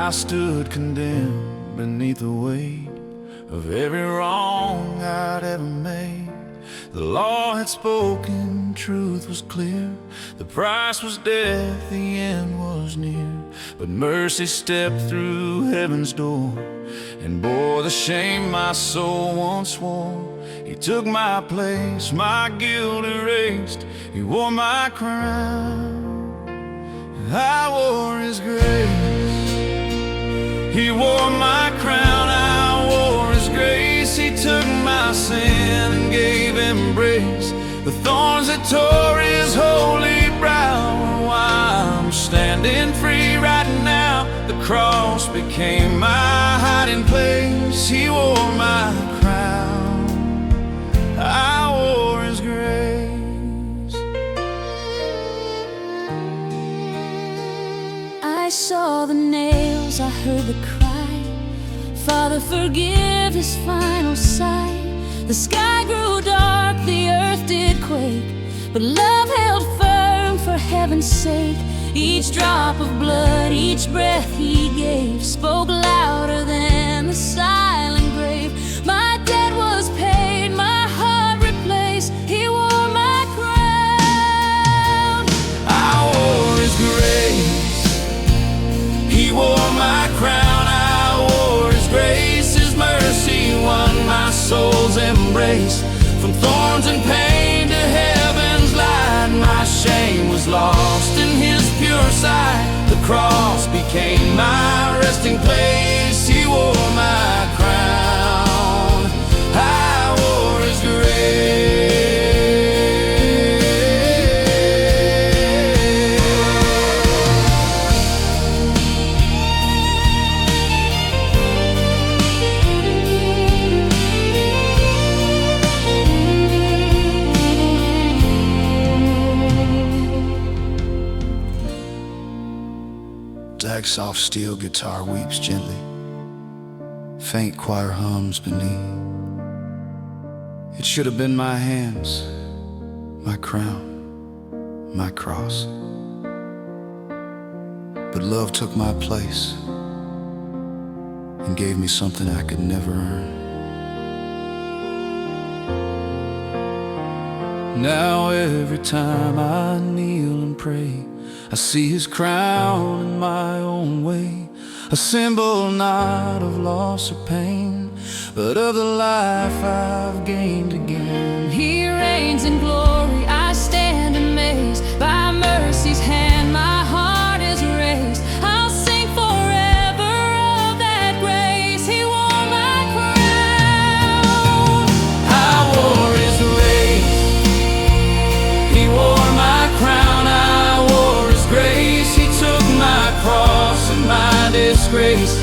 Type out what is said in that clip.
I stood condemned beneath the weight of every wrong I'd ever made. The law had spoken, truth was clear. The price was death, the end was near. But mercy stepped through heaven's door and bore the shame my soul once wore. He took my place, my guilt erased. He wore my crown, I wore His grace. He wore my crown, I wore His grace. He took my sin and gave embrace. The thorns that tore His holy brow are why I'm standing free right now. The cross became my hiding place. He wore my crown, I wore His grace. I saw the nails, I heard the cry, Father, forgive His final sigh. The sky grew dark, the earth did quake, but love held firm for heaven's sake. Each drop of blood, each breath He gave, spoke louder than the silent grave. My debt was paid, my heart replaced. He wore my crown, I wore His grace. He wore my crown, I wore His grace. His mercy won my soul's embrace. From thorns and pain to heaven's light, my shame was lost in His pure sight. The cross became my resting place. He wore my crown, I wore His grace. Zag's soft steel guitar weeps gently, faint choir hums beneath. It should have been my hands, my crown, my cross, but love took my place and gave me something I could never earn. Now every time I kneel and pray, I see His crown in my own way, a symbol not of loss or pain, but of the life I've gained again. He reigns in glory, I stand amazed. By mercy's hand my heart is raised. I'll sing forever of that grace. He wore my crown, I wore His grace. He wore my crown, I wore His grace. He took my cross and my disgrace.